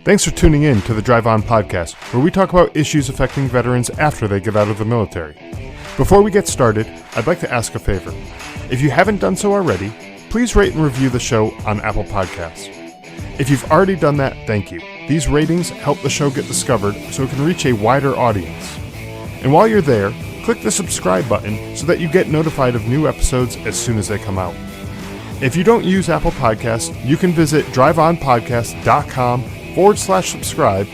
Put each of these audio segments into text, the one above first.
Thanks for tuning in to the Drive On podcast, where we talk about issues affecting veterans after they get out of the military. Before we get started, I'd like to ask a favor. If you haven't done so already, please rate and review the show on Apple Podcasts. If you've already done that, thank you. These ratings help the show get discovered so it can reach a wider audience. And while you're there, click the subscribe button so that you get notified of new episodes as soon as they come out. If you don't use Apple Podcasts, you can visit driveonpodcast.com/subscribe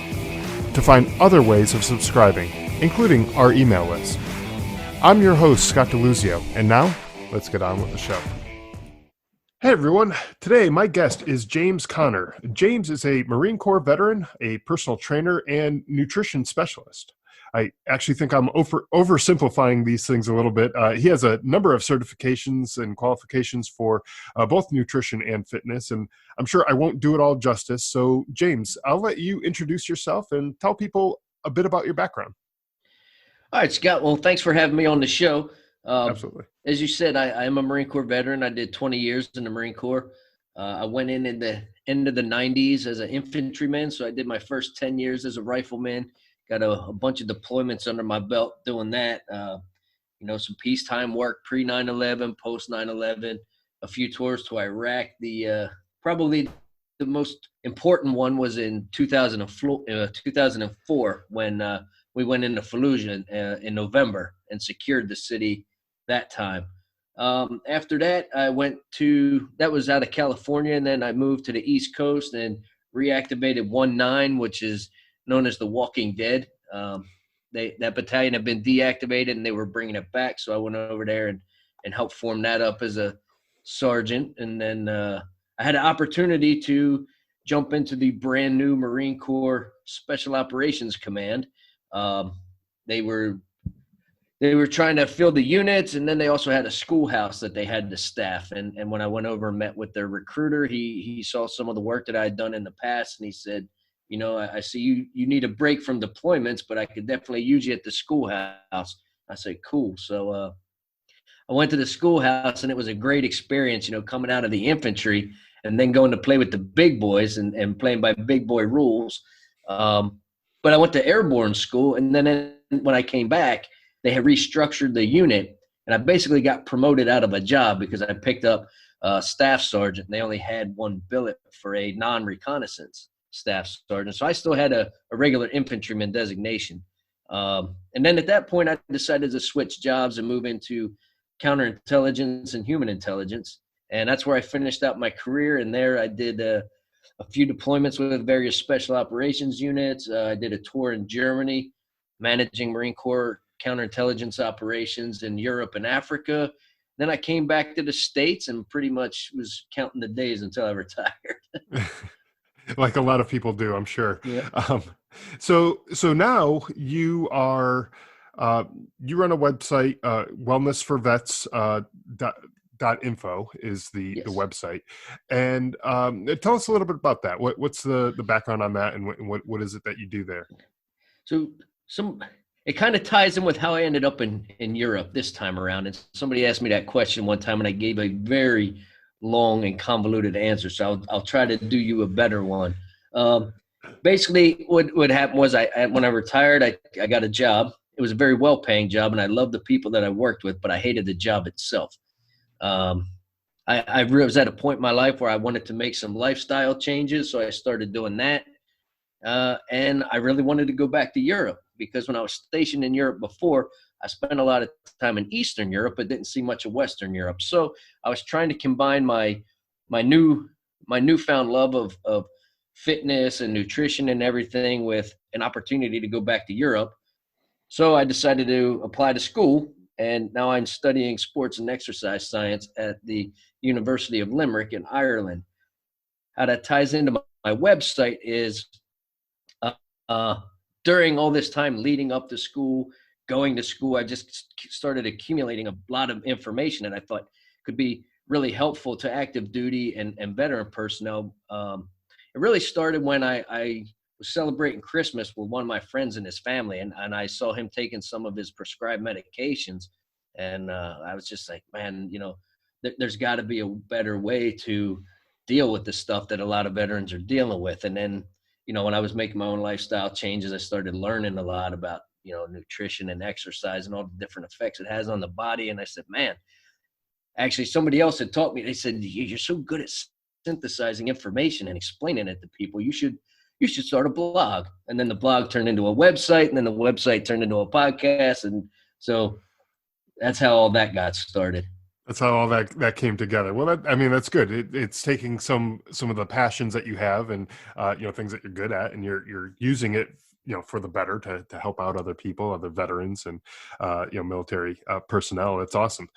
to find other ways of subscribing, including our email list. I'm your host, Scott DeLuzio, and now, let's get on with the show. Hey everyone, today my guest is James Conner. James is a Marine Corps veteran, a personal trainer, and nutrition specialist. I actually think I'm oversimplifying these things a little bit. He has a number of certifications and qualifications for both nutrition and fitness, and I'm sure I won't do it all justice. So, James, I'll let you introduce yourself and tell people a bit about your background. All right, Scott. Well, thanks for having me on the show. Absolutely. As you said, I am a Marine Corps veteran. I did 20 years in the Marine Corps. I went in the end of the 90s as an infantryman, so I did my first 10 years as a rifleman. Got a bunch of deployments under my belt doing that. Some peacetime work, pre 9/11, post 9/11, a few tours to Iraq. Probably the most important one was in 2004 when we went into Fallujah in November and secured the city that time. After that, that was out of California, and then I moved to the East Coast and reactivated 1-9, which is known as the Walking Dead. That battalion had been deactivated and they were bringing it back. So I went over there and helped form that up as a sergeant. And then I had an opportunity to jump into the brand new Marine Corps Special Operations Command. They were trying to fill the units, and then they also had a schoolhouse that they had to staff. And when I went over and met with their recruiter, he saw some of the work that I had done in the past, and he said, I see you need a break from deployments, but I could definitely use you at the schoolhouse. I said, cool. So I went to the schoolhouse, and it was a great experience, coming out of the infantry and then going to play with the big boys and playing by big boy rules. But I went to airborne school, and then when I came back, they had restructured the unit, and I basically got promoted out of a job because I picked up staff sergeant, and they only had one billet for a non-reconnaissance staff sergeant. So I still had a regular infantryman designation. And then at that point, I decided to switch jobs and move into counterintelligence and human intelligence. And that's where I finished out my career. And there I did a few deployments with various special operations units. I did a tour in Germany, managing Marine Corps counterintelligence operations in Europe and Africa. Then I came back to the States and pretty much was counting the days until I retired. Like a lot of people do, I'm sure. Yeah. So now you are you run a website, wellnessforvets.info is the website, and tell us a little bit about that. What's the background on that, and what is it that you do there? So it kind of ties in with how I ended up in Europe this time around. And somebody asked me that question one time, and I gave a very long and convoluted answer. So I'll try to do you a better one. Basically, what happened was when I retired, I got a job. It was a very well-paying job, and I loved the people that I worked with, but I hated the job itself. I was at a point in my life where I wanted to make some lifestyle changes, so I started doing that. And I really wanted to go back to Europe because when I was stationed in Europe before, I spent a lot of time in Eastern Europe, but didn't see much of Western Europe. So I was trying to combine my newfound love of fitness and nutrition and everything with an opportunity to go back to Europe. So I decided to apply to school, and now I'm studying sports and exercise science at the University of Limerick in Ireland. How that ties into my website is during all this time leading up to school, going to school, I just started accumulating a lot of information that I thought could be really helpful to active duty and veteran personnel. It really started when I was celebrating Christmas with one of my friends and his family, and I saw him taking some of his prescribed medications. And I was just like, man, there's got to be a better way to deal with the stuff that a lot of veterans are dealing with. And then when I was making my own lifestyle changes, I started learning a lot about, nutrition and exercise and all the different effects it has on the body. And I said, man, actually somebody else had taught me, they said, you're so good at synthesizing information and explaining it to people. You should start a blog. And then the blog turned into a website, and then the website turned into a podcast. And so that's how all that got started. That's how all that came together. Well, that's good. It's taking some of the passions that you have, and things that you're good at, and you're using it, for the better, to help out other people, other veterans, and military personnel. That's awesome.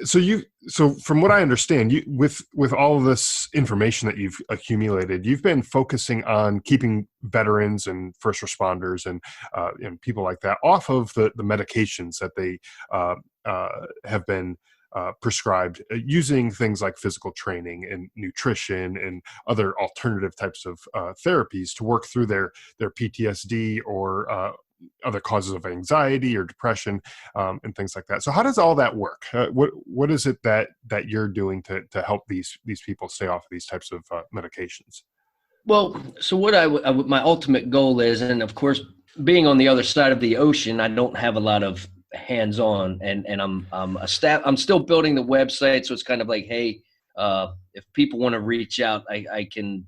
So from what I understand, you with all of this information that you've accumulated, you've been focusing on keeping veterans and first responders and people like that off of the medications that they have been prescribed, using things like physical training and nutrition and other alternative types of therapies to work through their PTSD or other causes of anxiety or depression, and things like that. So how does all that work? What is it that you're doing to help these people stay off of these types of medications? Well, so what my ultimate goal is, and of course, being on the other side of the ocean, I don't have a lot of hands-on, and I'm still building the website. So it's kind of like, hey, if people want to reach out, I can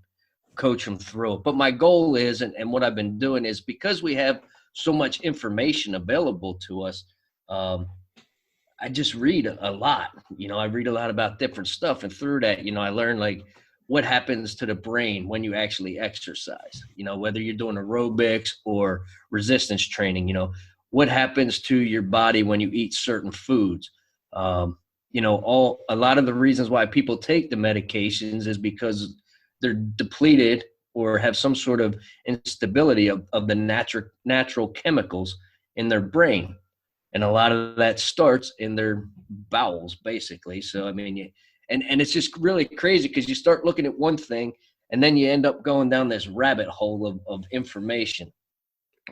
coach them through it. But my goal is, and what I've been doing is, because we have so much information available to us, I just read a lot. I read a lot about different stuff, and through that, I learn like what happens to the brain when you actually exercise, whether you're doing aerobics or resistance training, what happens to your body when you eat certain foods. A lot of the reasons why people take the medications is because they're depleted or have some sort of instability of the natural chemicals in their brain. And a lot of that starts in their bowels, basically. So, and it's just really crazy, because you start looking at one thing and then you end up going down this rabbit hole of information.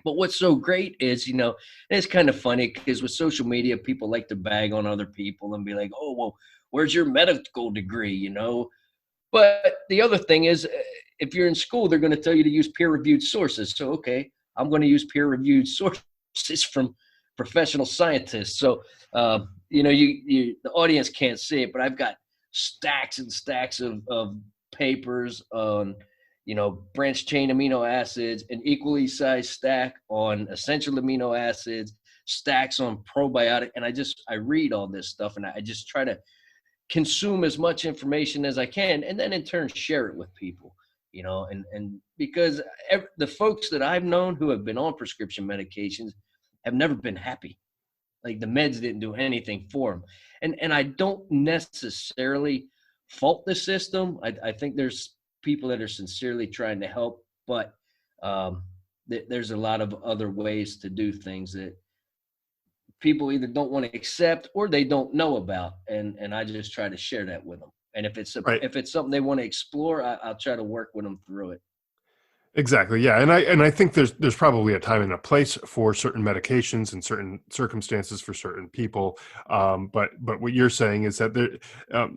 But what's so great is, and it's kind of funny, because with social media, people like to bag on other people and be like, oh, well, where's your medical degree, But the other thing is, if you're in school, they're going to tell you to use peer-reviewed sources. So, okay, I'm going to use peer-reviewed sources from professional scientists. So, the audience can't see it, but I've got stacks and stacks of papers on branched chain amino acids, an equally sized stack on essential amino acids, stacks on probiotic. And I read all this stuff, and I just try to consume as much information as I can, and then in turn share it with people, and because the folks that I've known who have been on prescription medications have never been happy. Like, the meds didn't do anything for them. And I don't necessarily fault the system. I think there's people that are sincerely trying to help, but there's a lot of other ways to do things that people either don't want to accept or they don't know about, and I just try to share that with them. And if it's something they want to explore, I'll try to work with them through it. Exactly. Yeah. And I think there's probably a time and a place for certain medications and certain circumstances for certain people. But what you're saying is that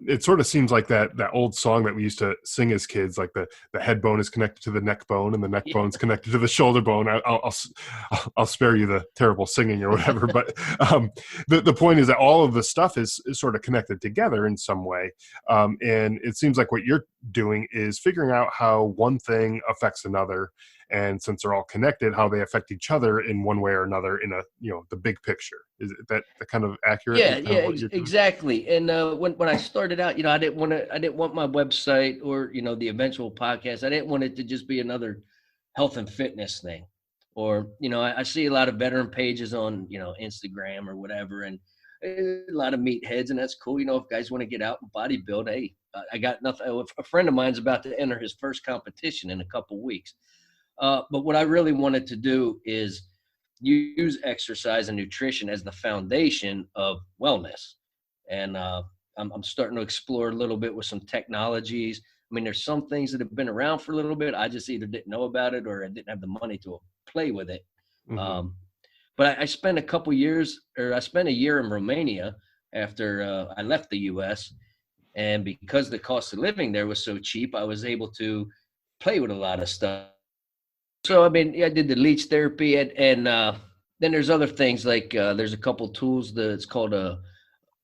it sort of seems like that old song that we used to sing as kids, like the head bone is connected to the neck bone and the neck bone's connected to the shoulder bone. I'll spare you the terrible singing or whatever. But the point is that all of the stuff is sort of connected together in some way. And it seems like what you're doing is figuring out how one thing affects another, and since they're all connected, how they affect each other in one way or another in the big picture. Is that kind of accurate? Yeah, exactly. And when I started out, I didn't want my website or the eventual podcast, I didn't want it to just be another health and fitness thing. Or I see a lot of veteran pages on Instagram or whatever, and a lot of meatheads, and that's cool. If guys want to get out and bodybuild, hey, I got nothing. A friend of mine's about to enter his first competition in a couple weeks. But what I really wanted to do is use exercise and nutrition as the foundation of wellness. And I'm starting to explore a little bit with some technologies. There's some things that have been around for a little bit. I just either didn't know about it or I didn't have the money to play with it. Mm-hmm. But I spent a year in Romania after I left the U.S. And because the cost of living there was so cheap, I was able to play with a lot of stuff. So I mean, yeah, I did the leech therapy, and then there's other things like there's a couple tools that it's called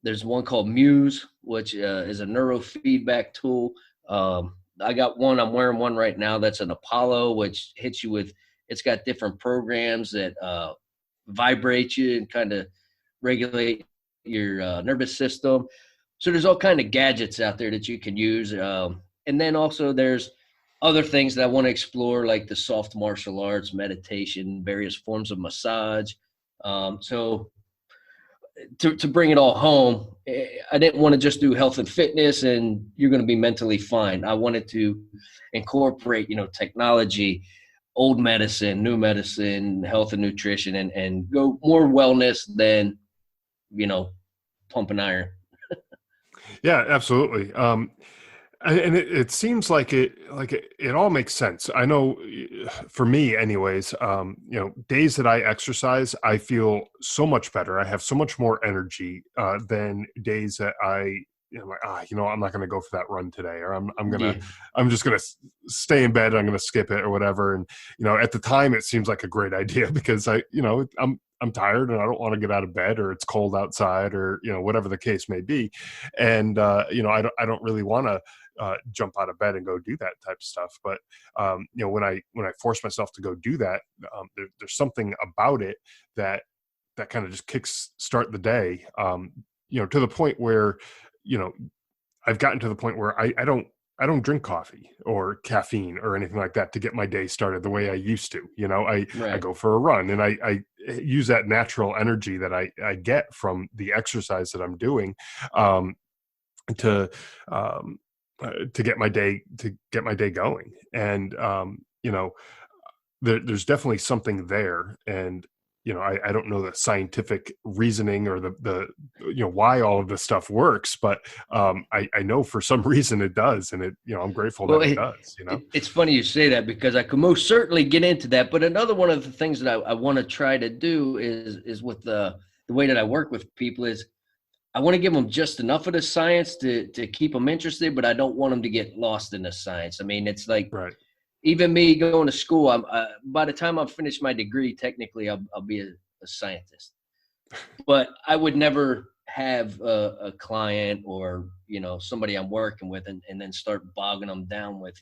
there's one called Muse, which is a neurofeedback tool. I got one. I'm wearing one right now. That's an Apollo, which hits you with. It's got different programs that vibrate you and kind of regulate your nervous system. So there's all kind of gadgets out there that you can use. And then also there's other things that I want to explore, like the soft martial arts, meditation, various forms of massage. So to bring it all home, I didn't want to just do health and fitness and you're going to be mentally fine. I wanted to incorporate, technology, old medicine, new medicine, health and nutrition, and go more wellness than, pumping iron. Yeah, absolutely. And it seems like it all makes sense. I know for me anyways, days that I exercise, I feel so much better. I have so much more energy than days that I'm not going to go for that run today, or I'm just going to stay in bed. I'm going to skip it or whatever. And, at the time it seems like a great idea because I'm tired and I don't want to get out of bed, or it's cold outside, or, whatever the case may be. And, I don't really want to jump out of bed and go do that type of stuff. But, when I force myself to go do that, there's something about it that kind of just start the day, to the point where, I've gotten to the point where I don't drink coffee or caffeine or anything like that to get my day started the way I used to. I go for a run and I use that natural energy that I get from the exercise that I'm doing to get my day going. And there's definitely something there. And I don't know the scientific reasoning or the why all of this stuff works, but I know for some reason it does, and I'm grateful that it does. It's funny you say that because I could most certainly get into that. But another one of the things that I want to try to do is with the way that I work with people is I want to give them just enough of the science to keep them interested, but I don't want them to get lost in the science. I mean, it's like. Right. Even me going to school, by the time I've finished my degree, technically I'll be a scientist. But I would never have a client or, somebody I'm working with and then start bogging them down with,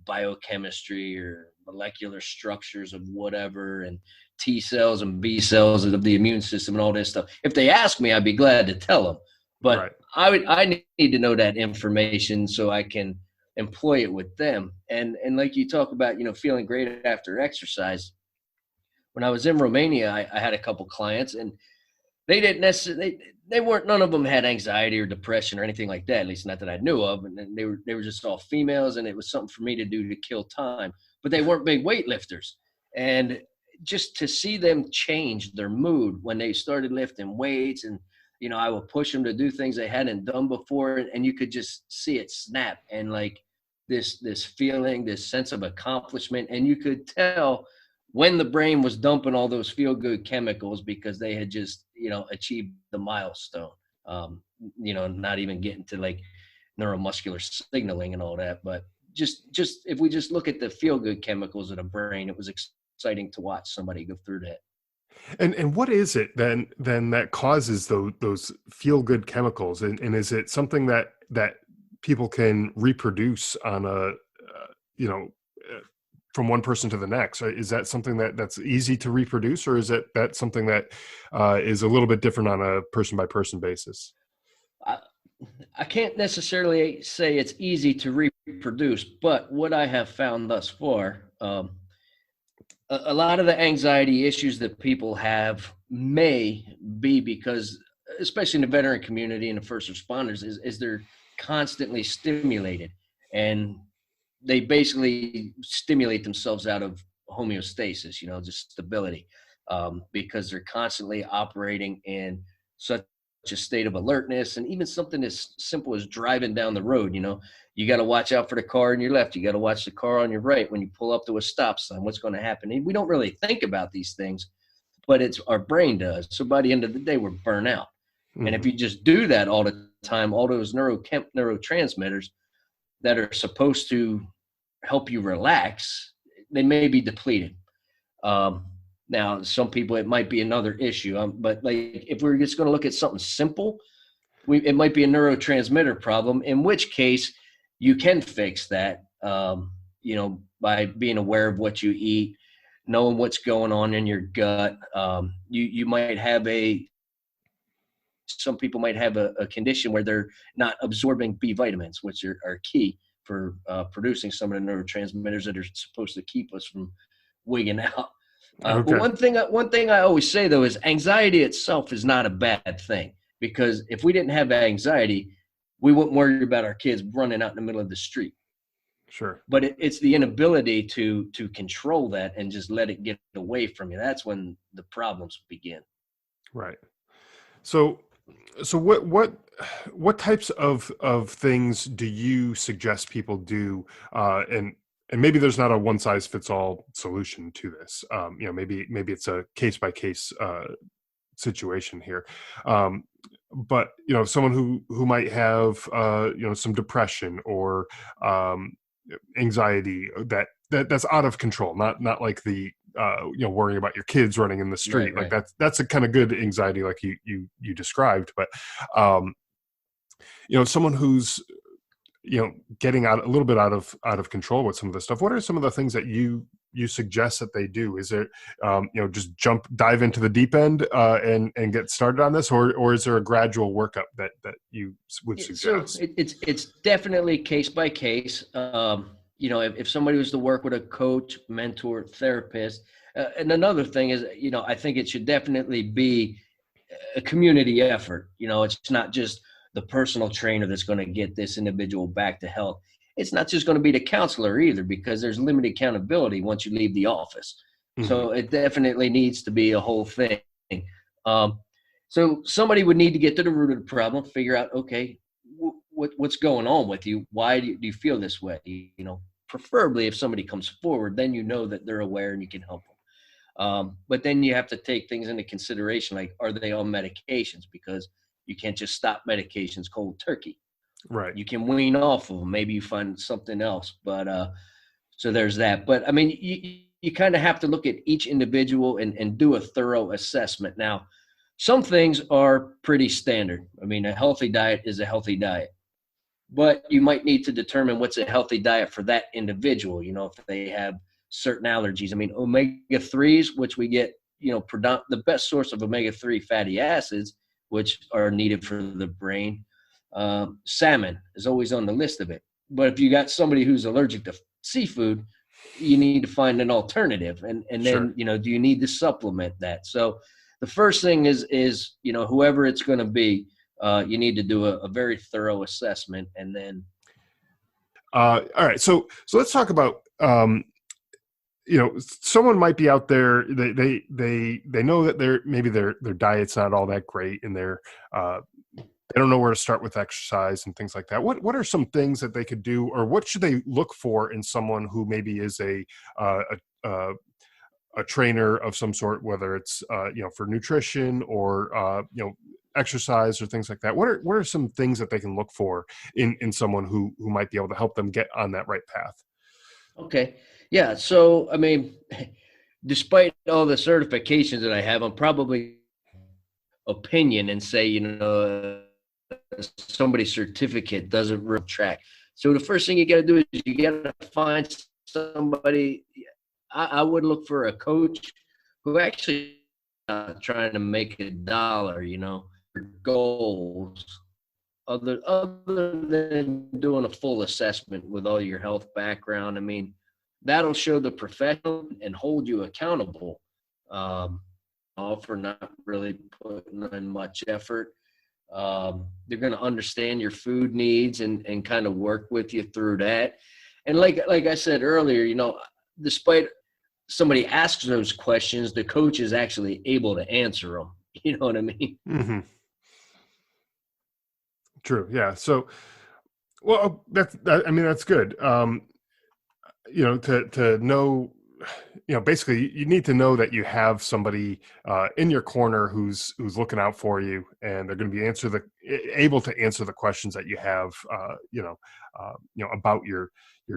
biochemistry or molecular structures of whatever and T cells and B cells of the immune system and all this stuff. If they ask me, I'd be glad to tell them. But right. I need to know that information so I can employ it with them. And like you talk about, feeling great after exercise. When I was in Romania, I had a couple clients and they didn't necessarily, none of them had anxiety or depression or anything like that, at least not that I knew of. And they were just all females, and it was something for me to do to kill time, but they weren't big weightlifters. And just to see them change their mood when they started lifting weights, and I would push them to do things they hadn't done before, and you could just see it snap, and like this feeling, this sense of accomplishment. And you could tell when the brain was dumping all those feel-good chemicals because they had just, achieved the milestone. Not even getting to like neuromuscular signaling and all that, but just if we just look at the feel-good chemicals of the brain, it was exciting to watch somebody go through that. And what is it then that causes those feel-good chemicals? And is it something that people can reproduce on from one person to the next? Is that something that's easy to reproduce, or is that something that is a little bit different on a person by person basis? I can't necessarily say it's easy to reproduce, but what I have found thus far, a lot of the anxiety issues that people have may be because, especially in the veteran community and the first responders, is they're constantly stimulated, and they basically stimulate themselves out of homeostasis, just stability, because they're constantly operating in such a state of alertness. And even something as simple as driving down the road, you got to watch out for the car on your left. You got to watch the car on your right. When you pull up to a stop sign, what's going to happen? And we don't really think about these things, but it's our brain does. So by the end of the day, we're burnt out. And if you just do that all the time, all those neurotransmitters that are supposed to help you relax they may be depleted. Now, some people, it might be another issue. But like, if we're just going to look at something simple, it might be a neurotransmitter problem, in which case you can fix that, by being aware of what you eat, knowing what's going on in your gut. You might have some people might have a condition where they're not absorbing B vitamins, which are key for producing some of the neurotransmitters that are supposed to keep us from wigging out. Okay. But one thing I always say, though, is anxiety itself is not a bad thing, because if we didn't have anxiety, we wouldn't worry about our kids running out in the middle of the street. Sure. But it's the inability to control that and just let it get away from you. That's when the problems begin. Right. So what types of things do you suggest people do? And maybe there's not a one size fits all solution to this. Maybe it's a case by case situation here. But someone who might have some depression or anxiety that's out of control, not like the worrying about your kids running in the street. Right. Like that's a kind of good anxiety, like you described. But someone who's getting a little bit out of control with some of this stuff, what are some of the things that you suggest that they do? Is it just dive into the deep end and get started on this, or is there a gradual workup that you would suggest? So it's definitely case by case. If somebody was to work with a coach, mentor, therapist, and another thing is, I think it should definitely be a community effort. It's not just the personal trainer that's going to get this individual back to health. It's not just going to be the counselor either, because there's limited accountability once you leave the office. Mm-hmm. So it definitely needs to be a whole thing. So somebody would need to get to the root of the problem, figure out, okay, what's going on with you? Why do you feel this way? Preferably if somebody comes forward, then that they're aware and you can help them. But then you have to take things into consideration, like, are they on medications? Because you can't just stop medications cold turkey. Right. You can wean off of them. Maybe you find something else. But so there's that. But I mean, you kind of have to look at each individual and do a thorough assessment. Now, some things are pretty standard. I mean, a healthy diet is a healthy diet. But you might need to determine what's a healthy diet for that individual, if they have certain allergies. I mean, omega-3s, which we get, the best source of omega-3 fatty acids, which are needed for the brain. Salmon is always on the list of it. But if you got somebody who's allergic to seafood, you need to find an alternative. And then, sure. Do you need to supplement that? So the first thing is whoever it's going to be, you need to do a very thorough assessment, and then. All right. So let's talk about, someone might be out there. They know that their diet's not all that great, and they don't know where to start with exercise and things like that. What are some things that they could do, or what should they look for in someone who maybe is a trainer of some sort, whether it's for nutrition or exercise or things like that? What are some things that they can look for in someone who might be able to help them get on that right path? Okay. Yeah. So, I mean, despite all the certifications that I have, I'm probably opinion and say, somebody's certificate doesn't really track. So the first thing you got to do is you got to find somebody. I would look for a coach who actually trying to make a dollar, goals, other than doing a full assessment with all your health background. I mean, that'll show the professional and hold you accountable for not really putting in much effort. They're going to understand your food needs and kind of work with you through that. And like I said earlier, despite somebody asks those questions, the coach is actually able to answer them. You know what I mean? Mm-hmm. True. Yeah. So, well, that's good. To know basically you need to know that you have somebody in your corner who's looking out for you, and they're going to be able to answer the questions that you have, about your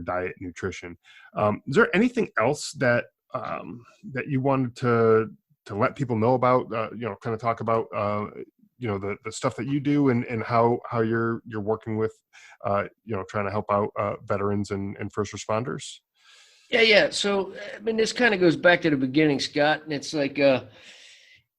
diet and nutrition. Is there anything else that that you wanted to let people know about? Kind of talk about the stuff that you do, and how you're working with trying to help out veterans and first responders. Yeah. So, I mean, this kind of goes back to the beginning, Scott, and it's like,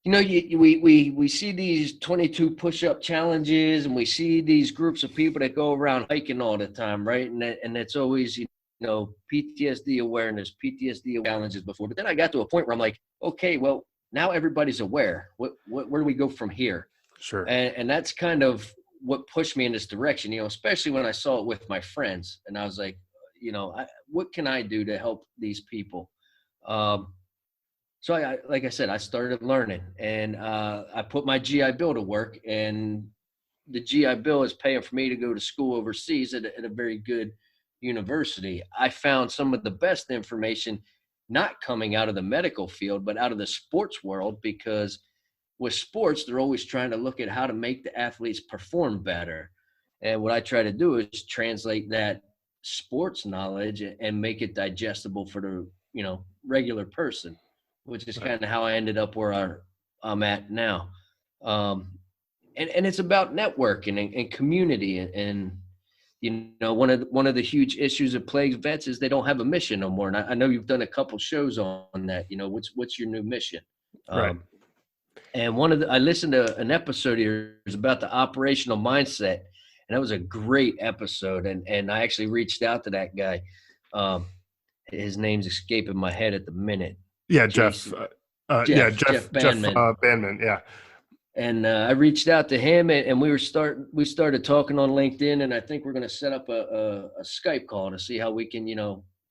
we see these 22 push-up challenges, and we see these groups of people that go around hiking all the time, right? And it's always, PTSD awareness, PTSD challenges before. But then I got to a point where I'm like, okay, well, now everybody's aware. Where do we go from here? Sure. And that's kind of what pushed me in this direction, especially when I saw it with my friends, and I was like, what can I do to help these people? So like I said, I started learning, and I put my GI Bill to work, and the GI Bill is paying for me to go to school overseas at a very good university. I found some of the best information not coming out of the medical field, but out of the sports world, because with sports, they're always trying to look at how to make the athletes perform better. And what I try to do is translate that sports knowledge and make it digestible for the regular person, which is kind of how I ended up where I'm at now. And it's about networking and community, and one of the huge issues that plagues vets is they don't have a mission no more. And I know you've done a couple shows on that. What's your new mission? Right. And I listened to an episode here about the operational mindset, and that was a great episode. And I actually reached out to that guy. His name's escaping my head at the minute. Yeah, Jason, Jeff Bandman. Yeah. And I reached out to him, and we started talking on LinkedIn, and I think we're going to set up a Skype call to see how we can,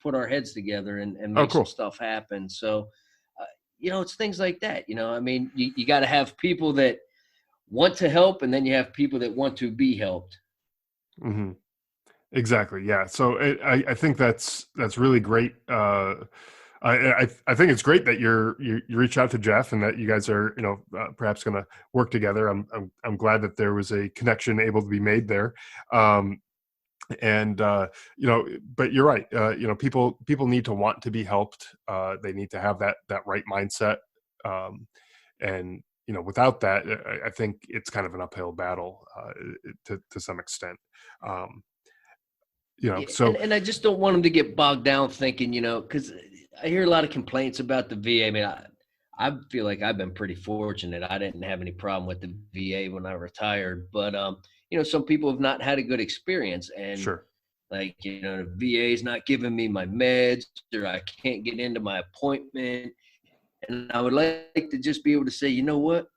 put our heads together and make some stuff happen. So, it's things like that. I mean, you got to have people that want to help, and then you have people that want to be helped. Mm-hmm. Exactly. Yeah. So I think that's really great. I think it's great that you reach out to Jeff, and that you guys are perhaps going to work together. I'm glad that there was a connection able to be made there. But you're right. People need to want to be helped. They need to have that right mindset. And without that, I think it's kind of an uphill battle to some extent. And I just don't want them to get bogged down thinking, because I hear a lot of complaints about the VA. I mean, I feel like I've been pretty fortunate. I didn't have any problem with the VA when I retired, but some people have not had a good experience, and sure. Like, the VA is not giving me my meds, or I can't get into my appointment. And I would like to just be able to say, you know what?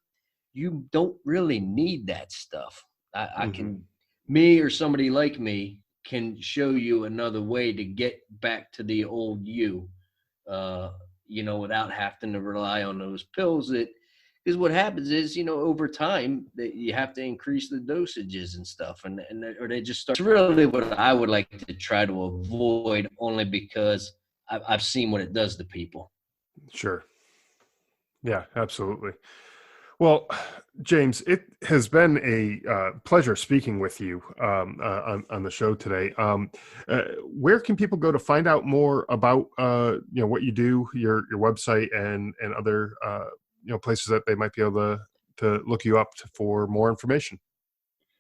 You don't really need that stuff. I can, me or somebody like me can show you another way to get back to the old you, without having to rely on those pills. Because what happens is, over time, that you have to increase the dosages and stuff, or they just start. It's really what I would like to try to avoid, only because I've seen what it does to people. Sure. Yeah, absolutely. Well, James, it has been a pleasure speaking with you on the show today. Where can people go to find out more about what you do, your website, and other places that they might be able to look you up for more information?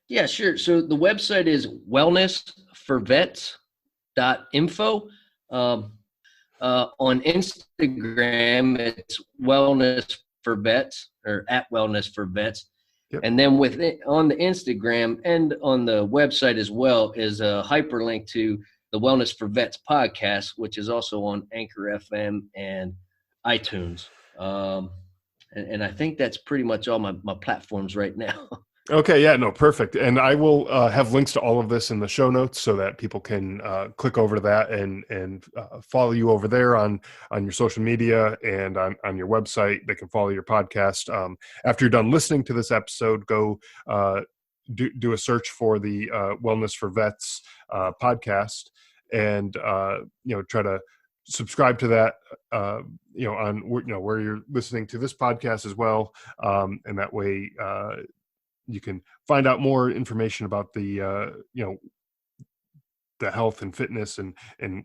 Yeah, sure. So the website is wellnessforvets.info. On Instagram, it's Wellness for Vets, or at Wellness for Vets. Yep. And then on the Instagram and on the website as well is a hyperlink to the Wellness for Vets podcast, which is also on Anchor FM and iTunes. And I think that's pretty much all my platforms right now. Okay. Yeah, no, perfect. And I will have links to all of this in the show notes so that people can click over to that and follow you over there on your social media and on your website. They can follow your podcast. After you're done listening to this episode, go do a search for the Wellness for Vets podcast, and try to subscribe to that, on where you're listening to this podcast as well, and that way you can find out more information about the health and fitness and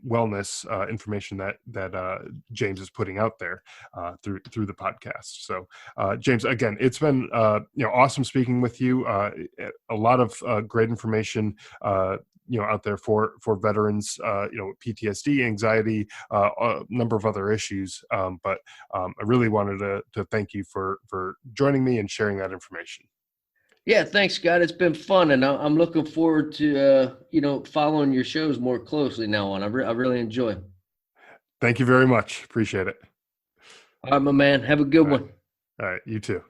wellness information that James is putting out there through the podcast. So James, again, it's been awesome speaking with you. A lot of great information out there for veterans, PTSD, anxiety, a number of other issues. But I really wanted to thank you for joining me and sharing that information. Yeah, thanks, Scott. It's been fun, and I'm looking forward to following your shows more closely now on. I really enjoy them. Thank you very much. Appreciate it. All right, my man. Have a good one. All right, you too.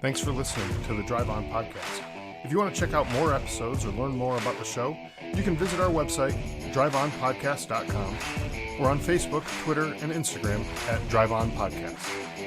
Thanks for listening to the Drive On Podcast. If you want to check out more episodes or learn more about the show, you can visit our website, driveonpodcast.com. We're on Facebook, Twitter, and Instagram at Drive On Podcast.